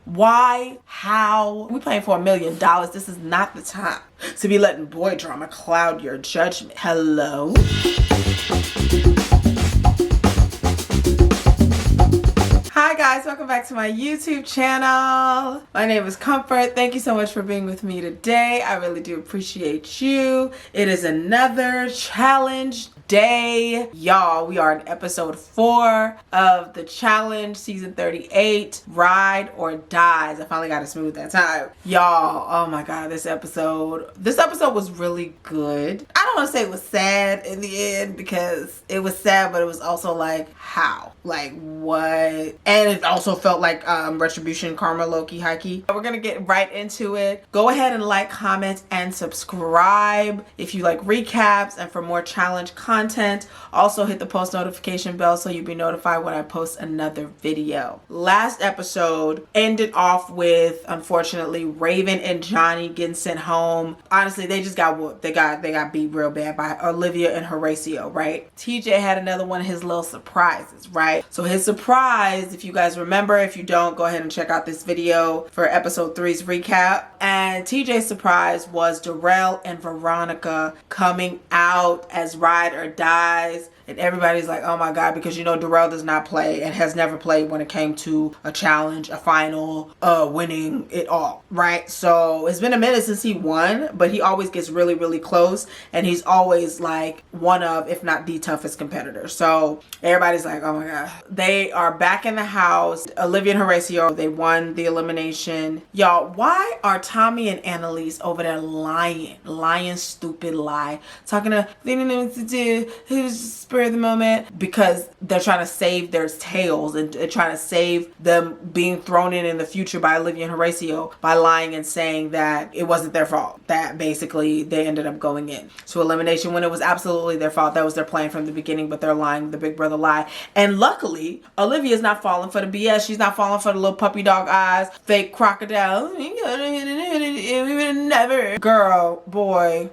Why? How? We playing for $1 million. This is not the time to be letting boy drama cloud your judgment. Hello? Hi guys, welcome back to my YouTube channel. My name is Comfort. Thank you so much for being with me today. I really do appreciate you. It is another challenge day. Y'all, we are in episode 4 of the challenge, season 38, Ride or Dies. I finally got it smooth that time. Y'all, oh my god, this episode was really good. I don't want to say it was sad in the end because it was sad, but it was also like, how? Like, what? And it also felt like retribution, karma, low-key, high-key. We're gonna get right into it. Go ahead and like, comment, and subscribe if you like recaps and for more challenge content. Also hit the post notification bell so you'll be notified when I post another video. Last episode ended off with, unfortunately, Raven and Johnny getting sent home. Honestly, they just got whooped. They got beat real bad by Olivia and Horacio, right? TJ had another one of his little surprises, right? So his surprise, if you guys remember, if you don't, go ahead and check out this video for episode 3's recap. And TJ's surprise was Darrell and Veronica coming out as Ride or Dies. And everybody's like, oh my god, because you know Darrell does not play and has never played when it came to a challenge, a final, winning it all, right? So it's been a minute since he won, but he always gets really, really close. And he's always like one of, if not the toughest competitor. So everybody's like, oh my god. They are back in the house. Olivia and Horacio, they won the elimination. Y'all, why are Tommy and Annalise over there lying, stupid lie, talking to, they didn't know what to do, who's of the moment, because they're trying to save their tails and trying to save them being thrown in the future by Olivia and Horacio by lying and saying that it wasn't their fault, that basically they ended up going in to elimination when it was absolutely their fault. That was their plan from the beginning, but they're lying, the big brother lie. And luckily Olivia's not falling for the BS. She's not falling for the little puppy dog eyes, fake crocodile, never. Girl, boy,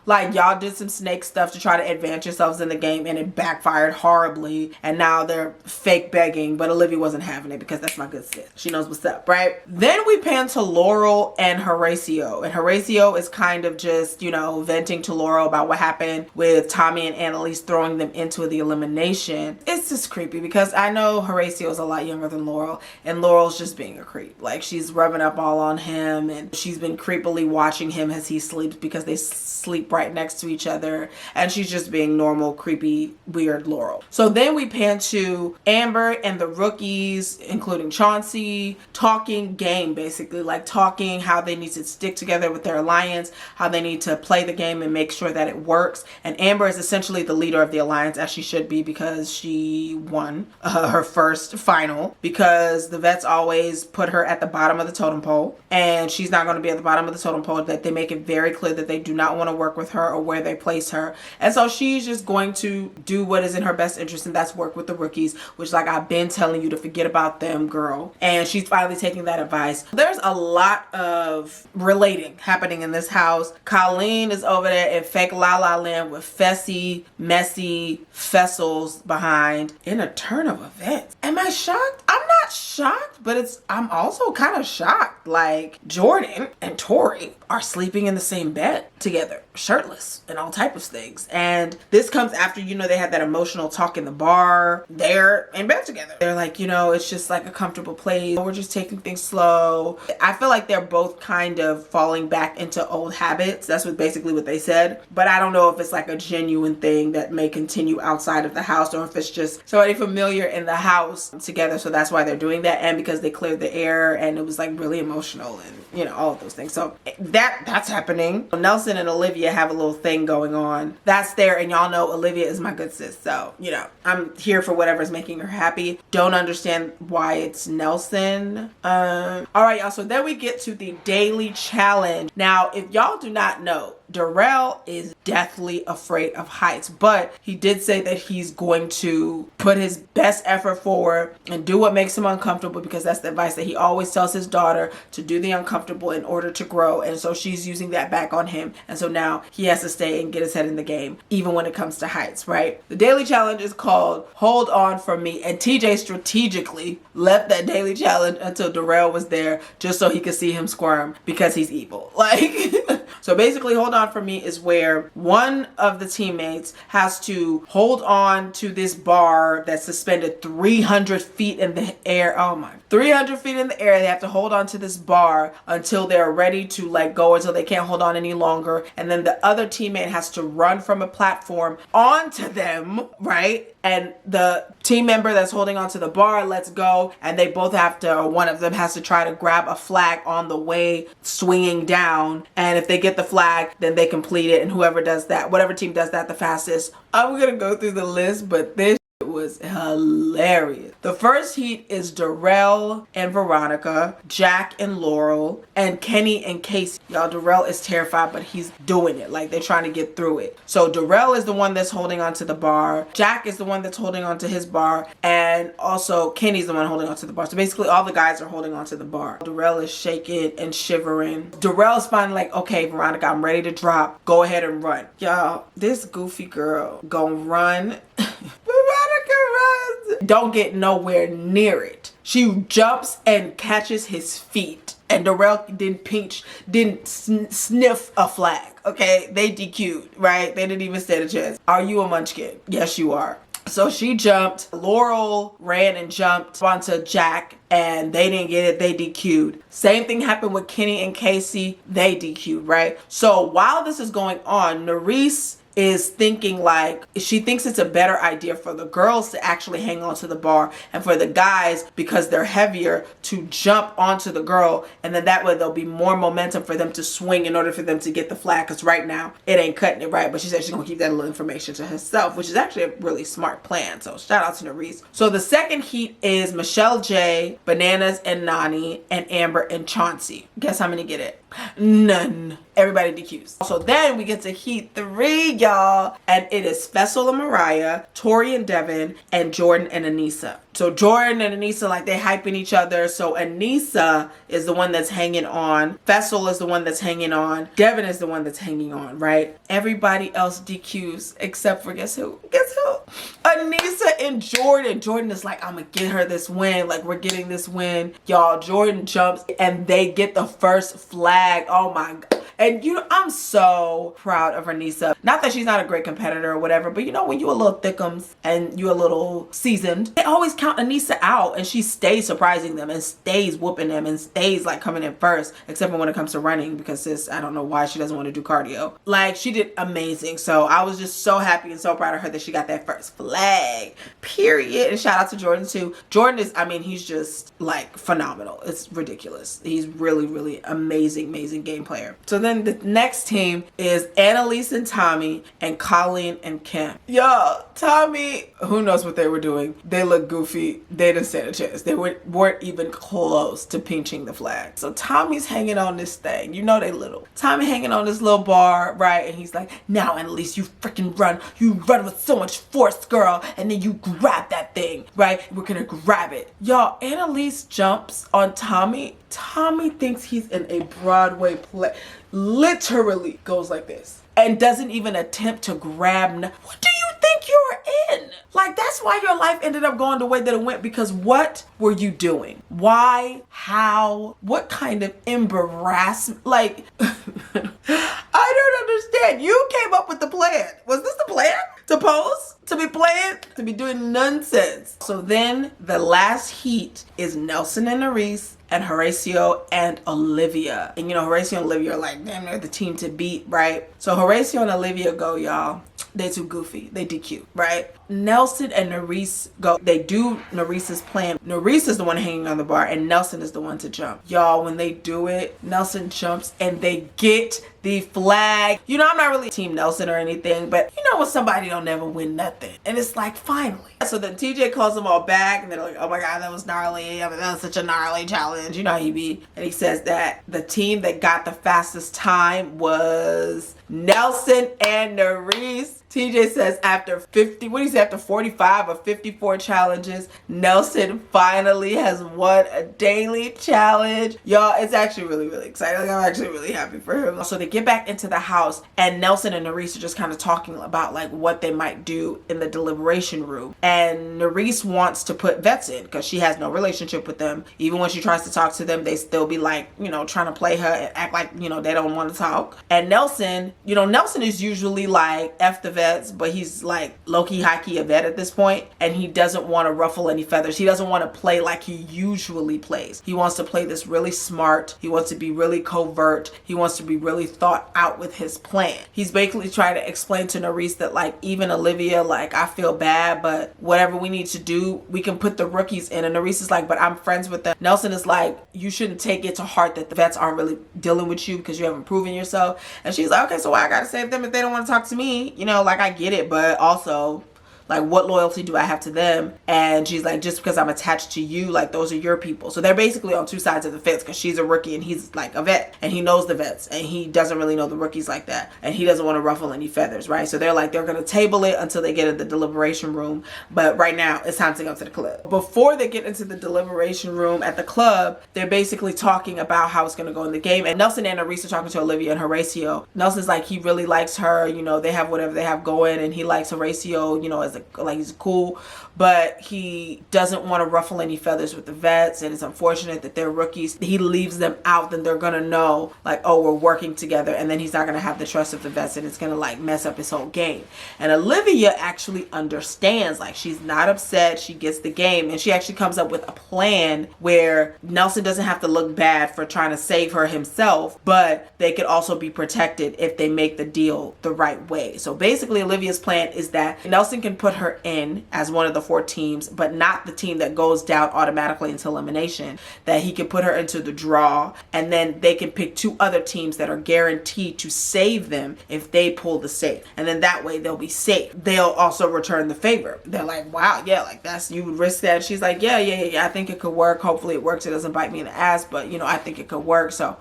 like, y'all did some snake stuff to try to advance yourselves in the game and it backfired horribly. And now they're fake begging, but Olivia wasn't having it because that's my good sis. She knows what's up, right? Then we pan to Laurel and Horacio. And Horacio is kind of just, you know, venting to Laurel about what happened with Tommy and Annalise throwing them into the elimination. It's just creepy because I know Horacio is a lot younger than Laurel and Laurel's just being a creep. Like, she's rubbing up all on him and she's been creepily watching him as he sleeps because they sleep right next to each other, and she's just being normal, creepy, weird Laurel. So then we pan to Amber and the rookies, including Chauncey, talking game, basically, like talking how they need to stick together with their alliance, how they need to play the game and make sure that it works. And Amber is essentially the leader of the alliance, as she should be, because she won her first final, because the vets always put her at the bottom of the totem pole, and she's not going to be at the bottom of the totem pole. That they make it very clear that they do not want to work with her or where they place her. And so she's just going to do what is in her best interest, and that's work with the rookies, which, like, I've been telling you to forget about them, girl. And she's finally taking that advice. There's a lot of relating happening in this house. Colleen is over there in fake La La Land with Fessy, Messy, Fessels behind in a turn of events. Am I shocked? I'm not shocked, but I'm also kind of shocked. Like, Jordan and Tori are sleeping in the same bed together, shirtless and all type of things. And this comes after, you know, they had that emotional talk in the bar. They're in bed together. They're like, you know, it's just like a comfortable place. We're just taking things slow. I feel like they're both kind of falling back into old habits. That's basically what they said. But I don't know if it's like a genuine thing that may continue outside of the house or if it's just somebody familiar in the house together. So that's why they're doing that. And because they cleared the air and it was like really emotional and, you know, all of those things. So that's happening. Nelson and Olivia have a little thing going on. That's there, and y'all know Olivia is my good sis. So, you know, I'm here for whatever's making her happy. Don't understand why it's Nelson. All right, y'all. So then we get to the daily challenge. Now, if y'all do not know, Darrell is deathly afraid of heights, but he did say that he's going to put his best effort forward and do what makes him uncomfortable, because that's the advice that he always tells his daughter, to do the uncomfortable in order to grow. And so she's using that back on him. And so now he has to stay and get his head in the game, even when it comes to heights, right? The daily challenge is called Hold On For Me. And TJ strategically left that daily challenge until Darrell was there, just so he could see him squirm, because he's evil. Like, so basically Hold On For Me is where one of the teammates has to hold on to this bar that's suspended 300 feet in the air. Oh my, 300 feet in the air. They have to hold on to this bar until they're ready to let go, until they can't hold on any longer. And then the other teammate has to run from a platform onto them, right? And the team member that's holding onto the bar lets go, and they both have to, or one of them has to try to grab a flag on the way swinging down. And if they get the flag, then they complete it. And whoever does that, whatever team does that the fastest. I'm going to go through the list, but this was hilarious. The first heat is Darrell and Veronica, Jack and Laurel, and Kenny and Casey. Y'all, Darrell is terrified, but he's doing it. Like, they're trying to get through it. So Darrell is the one that's holding onto the bar. Jack is the one that's holding onto his bar. And also Kenny's the one holding onto the bar. So basically all the guys are holding onto the bar. Darrell is shaking and shivering. Darrell's finally like, okay, Veronica, I'm ready to drop. Go ahead and run. Y'all, this goofy girl gonna run. Veronica runs. Don't get nowhere near it. She jumps and catches his feet. And Darrell didn't sniff a flag. Okay, they DQ'd, right? They didn't even stand a chance. Are you a munchkin? Yes, you are. So she jumped. Laurel ran and jumped onto Jack, and they didn't get it. They DQ'd. Same thing happened with Kenny and Casey. They DQ'd, right? So while this is going on, Nurys is thinking, like, she thinks it's a better idea for the girls to actually hang on to the bar, and for the guys, because they're heavier, to jump onto the girl, and then that way there'll be more momentum for them to swing in order for them to get the flag, because right now it ain't cutting it, right? But she said she's gonna keep that little information to herself, which is actually a really smart plan. So shout out to Nurys. So the second heat is Michelle J, Bananas and Nani, and Amber and Chauncey. Guess how many get it? None. Everybody DQs. So then we get to heat 3, y'all, and it is Fessel and Mariah, Tori and Devin, and Jordan and Anissa. So Jordan and Anissa, like, they hyping each other. So Anissa is the one that's hanging on. Fessel is the one that's hanging on. Devin is the one that's hanging on, right? Everybody else DQs except for, guess who? Guess who? Anissa and Jordan. Jordan is like, I'm gonna get her this win. Like, we're getting this win. Y'all, Jordan jumps and they get the first flag. Oh my God. And you know, I'm so proud of Anissa. Not that she's not a great competitor or whatever, but you know, when you a little thickums and you a little seasoned, they always count Anissa out, and she stays surprising them and stays whooping them and stays like coming in first, except for when it comes to running, because sis, I don't know why she doesn't want to do cardio. Like, she did amazing. So I was just so happy and so proud of her that she got that first flag, period. And shout out to Jordan too. Jordan is, I mean, he's just like phenomenal. It's ridiculous. He's really, really amazing game player. So then the next team is Annalise and Tommy, and Colleen and Kim. Yo, Tommy, who knows what they were doing? They look goofy. They didn't stand a chance. They weren't even close to pinching the flag. So Tommy's hanging on this thing. You know they little. Tommy hanging on this little bar, right? And he's like, now Annalise, you freaking run. You run with so much force, girl. And then you grab that thing, right? We're gonna grab it. Y'all, Annalise jumps on Tommy. Tommy thinks he's in a Broadway play. Literally goes like this and doesn't even attempt to grab. What do you think you're in? Like, that's why your life ended up going the way that it went, because what were you doing? Why? How? What kind of embarrassment? Like, I don't understand. You came up with the plan. Was this the plan? To pose? To be playing? To be doing nonsense? So then the last heat is Nelson and Nurys, and Horacio and Olivia. And you know, Horacio and Olivia are like, damn, they're the team to beat, right? So Horacio and Olivia go, y'all. They too goofy. They DQ, right? Nelson and Nurys go. They do Nurys's plan. Nurys is the one hanging on the bar and Nelson is the one to jump. Y'all, when they do it, Nelson jumps and they get the flag. You know, I'm not really Team Nelson or anything, but you know when somebody don't never win nothing. And it's like, finally. So then TJ calls them all back and they're like, oh my God, that was gnarly. I mean, that was such a gnarly challenge. You know how he be. And he says that the team that got the fastest time was Nelson and Nurys. TJ says after 50, what do you say, after 45 or 54 challenges, Nelson finally has won a daily challenge. Y'all, it's actually really, really exciting. Like, I'm actually really happy for him. So they get back into the house and Nelson and Nurys are just kind of talking about like what they might do in the deliberation room. And Nurys wants to put vets in because she has no relationship with them. Even when she tries to talk to them, they still be like, you know, trying to play her and act like, you know, they don't want to talk. And Nelson, you know, Nelson is usually like F the vets, but he's like low-key, high-key a vet at this point, and he doesn't want to ruffle any feathers. He doesn't want to play like he usually plays. He wants to play this really smart. He wants to be really covert. He wants to be really thought out with his plan. He's basically trying to explain to Nurys that like, even Olivia, like, I feel bad, but whatever we need to do, we can put the rookies in. And Nurys is like, but I'm friends with them. Nelson is like, you shouldn't take it to heart that the vets aren't really dealing with you because you haven't proven yourself. And she's like, okay, so why I gotta save them if they don't want to talk to me? You know, like, I get it, but also, like, what loyalty do I have to them? And she's like, just because I'm attached to you, like, those are your people. So they're basically on two sides of the fence because she's a rookie and he's like a vet and he knows the vets and he doesn't really know the rookies like that. And he doesn't want to ruffle any feathers, right? So they're like, they're going to table it until they get in the deliberation room. But right now it's time to go to the club. Before they get into the deliberation room at the club, they're basically talking about how it's going to go in the game. And Nelson and Nurys are talking to Olivia and Horacio. Nelson's like, he really likes her. You know, they have whatever they have going and he likes Horacio, you know, as like he's cool, but he doesn't want to ruffle any feathers with the vets, and it's unfortunate that they're rookies. He leaves them out, then they're gonna know like, oh, we're working together, and then he's not gonna have the trust of the vets and it's gonna like mess up his whole game. And Olivia actually understands, like, she's not upset, she gets the game, and she actually comes up with a plan where Nelson doesn't have to look bad for trying to save her himself, but they could also be protected if they make the deal the right way. So basically Olivia's plan is that Nelson can put her in as one of the 4 teams, but not the team that goes down automatically into elimination. That he can put her into the draw, and then they can pick 2 other teams that are guaranteed to save them if they pull the safe. And then that way they'll be safe. They'll also return the favor. They're like, wow, yeah, like, that's, you would risk that. She's like, yeah, I think it could work. Hopefully it works. It doesn't bite me in the ass, but you know, I think it could work. So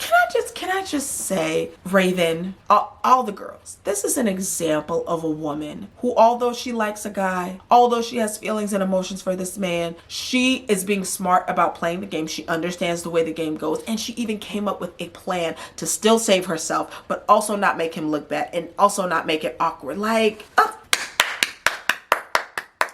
can I just say, Raven, all the girls, this is an example of a woman who, although she likes a guy, although she has feelings and emotions for this man, she is being smart about playing the game. She understands the way the game goes, and she even came up with a plan to still save herself, but also not make him look bad and also not make it awkward. Like,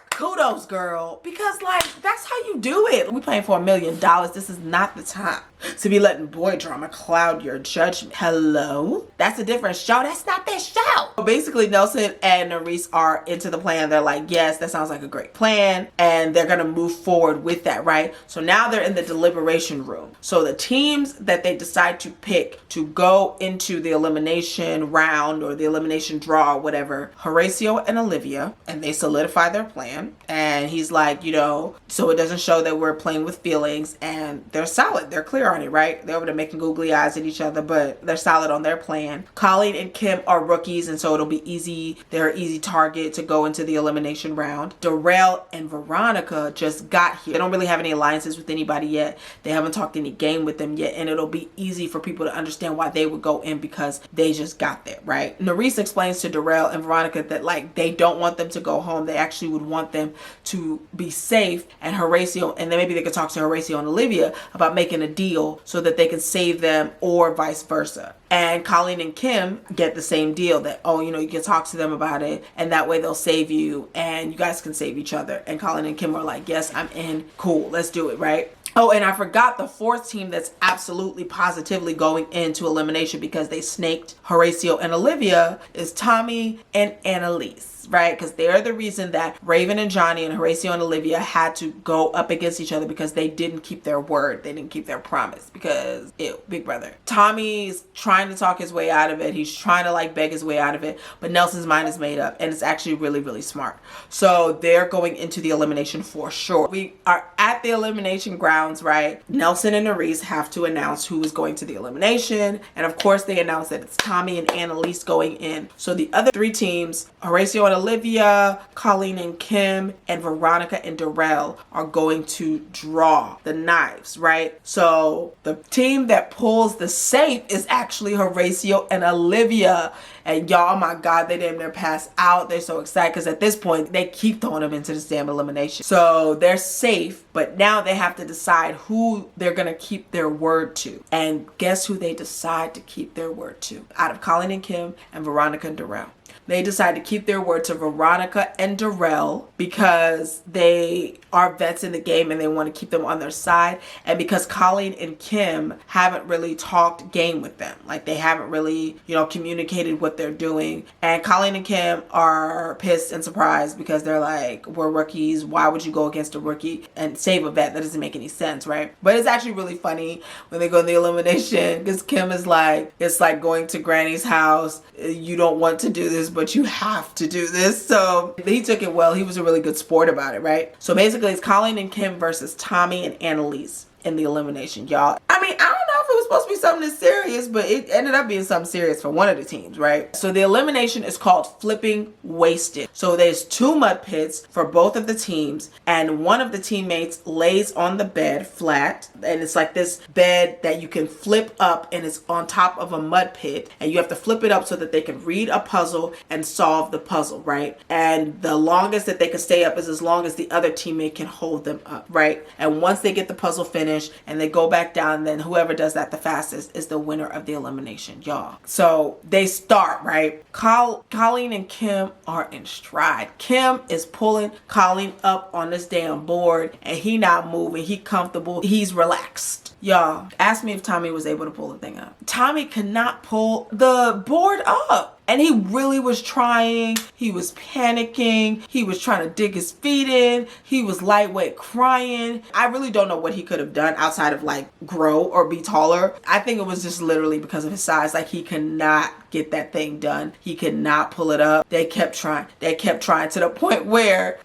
kudos, girl, because like, that's how you do it. We playing for $1 million. This is not the time to be letting boy drama cloud your judgment. Hello? That's a different show. That's not that show. So basically, Nelson and Nurys are into the plan. They're like, yes, that sounds like a great plan. And they're going to move forward with that, right? So now they're in the deliberation room. So the teams that they decide to pick to go into the elimination round or the elimination draw or whatever, Horacio and Olivia, and they solidify their plan. And he's like, you know, so it doesn't show that we're playing with feelings, and they're solid. They're clear on it, right? They're over there making googly eyes at each other, but they're solid on their plan. Colleen and Kim are rookies, and so it'll be easy. They're an easy target to go into the elimination round. Darrell and Veronica just got here. They don't really have any alliances with anybody yet. They haven't talked any game with them yet, and it'll be easy for people to understand why they would go in because they just got there, right? Nurys explains to Darrell and Veronica that like, they don't want them to go home. They actually would want them to be safe, and Horacio, and then maybe they could talk to Horacio and Olivia about making a deal so that they can save them, or vice versa. And Colleen and Kim get the same deal that, oh, you know, you can talk to them about it and that way they'll save you and you guys can save each other. And Colleen and Kim are like, yes, I'm in. Cool, let's do it, right? Oh, and I forgot the fourth team that's absolutely positively going into elimination because they snaked Horacio and Olivia is Tommy and Annalise. Right? Because they're the reason that Raven and Johnny and Horacio and Olivia had to go up against each other because they didn't keep their word. They didn't keep their promise because, ew, big brother. Tommy's trying to talk his way out of it. He's trying to like beg his way out of it. But Nelson's mind is made up and it's actually really, really smart. So they're going into the elimination for sure. We are at the elimination grounds, right? Nelson and Nurys have to announce who is going to the elimination. And of course, they announce that it's Tommy and Annalise going in. So the other three teams, Horacio and Olivia, Colleen and Kim, and Veronica and Darrell are going to draw the knives, right? So the team that pulls the safe is actually Horacio and Olivia. And y'all, my God, they damn near pass out. They're so excited because at this point, they keep throwing them into the damn elimination. So they're safe, but now they have to decide who they're going to keep their word to. And guess who they decide to keep their word to? Out of Colleen and Kim and Veronica and Darrell. They decide to keep their word to Veronica and Darrell because they are vets in the game and they want to keep them on their side. And because Colleen and Kim haven't really talked game with them. Like they haven't really, communicated what they're doing. And Colleen and Kim are pissed and surprised because they're like, we're rookies. Why would you go against a rookie and save a vet? That doesn't make any sense, right? But it's actually really funny when they go in the elimination because Kim is like, it's like going to Granny's house. You don't want to do this, but you have to do this. So he took it well. He was a really good sport about it, right? So basically it's Colleen and Kim versus Tommy and Annalise in the elimination, y'all. I mean, I don't know if it was supposed to be something this serious, but it ended up being something serious for one of the teams, right? So the elimination is called flipping wasted. So there's 2 mud pits for both of the teams, and one of the teammates lays on the bed flat, and it's like this bed that you can flip up, and it's on top of a mud pit, and you have to flip it up so that they can read a puzzle and solve the puzzle, right? And the longest that they can stay up is as long as the other teammate can hold them up, right? And once they get the puzzle finished and they go back down, then whoever does that the fastest is the winner of the elimination, y'all. So they start, right? Colleen and Kim are in stride. Kim is pulling Colleen up on this damn board and he not moving. He comfortable. He's relaxed. Y'all, ask me if Tommy was able to pull the thing up. Tommy could not pull the board up. And he really was trying. He was panicking. He was trying to dig his feet in. He was lightweight crying. I really don't know what he could have done outside of like grow or be taller. I think it was just literally because of his size. Like he could not get that thing done. He could not pull it up. They kept trying. They kept trying to the point where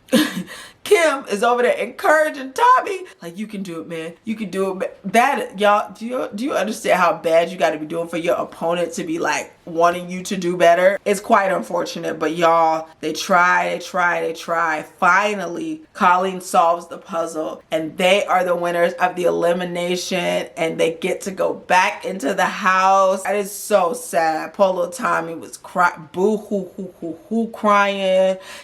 Kim is over there encouraging Tommy, like, you can do it, man. You can do it. That, y'all, do you understand how bad you got to be doing for your opponent to be like wanting you to do better? It's quite unfortunate, but y'all, they try. Finally, Colleen solves the puzzle and they are the winners of the elimination and they get to go back into the house. It is so sad. Polo Tommy was crying.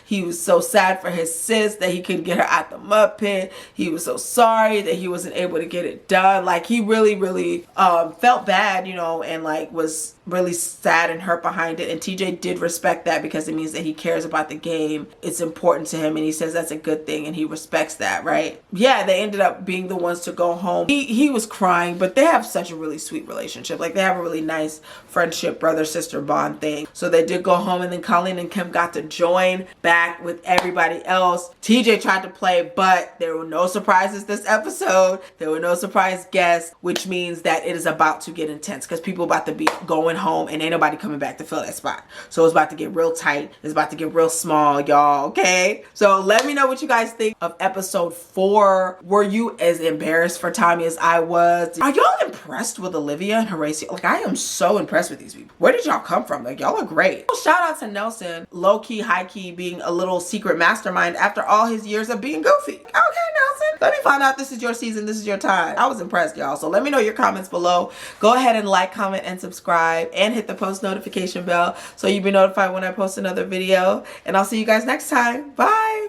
He was so sad for his sis that he couldn't get her out the mud pit. He was so sorry that he wasn't able to get it done. Like he really felt bad, and like was really sad and hurt behind it. And TJ did respect that because it means that he cares about the game. It's important to him and he says that's a good thing and he respects that, right? Yeah, they ended up being the ones to go home. He was crying, but they have such a really sweet relationship. Like they have a really nice friendship, brother-sister bond thing. So they did go home and then Colleen and Kim got to join back with everybody else. TJ tried to play, but there were no surprises this episode. There were no surprise guests, which means that it is about to get intense because people about to be going home and ain't nobody coming back to fill that spot. So it's about to get real tight. It's about to get real small, y'all, okay? So let me know what you guys think of episode 4. Were you as embarrassed for Tommy as I was? Are y'all impressed with Olivia and Horacio? Like, I am so impressed with these people. Where did y'all come from? Like, y'all are great. Shout out to Nelson, low-key, high-key, being a little secret mastermind after all his years of being goofy. Okay, Nelson. Let me find out this is your season. This is your time. I was impressed, y'all. So let me know your comments below. Go ahead and like, comment, and subscribe. And hit the post notification bell so you'll be notified when I post another video. And I'll see you guys next time. Bye.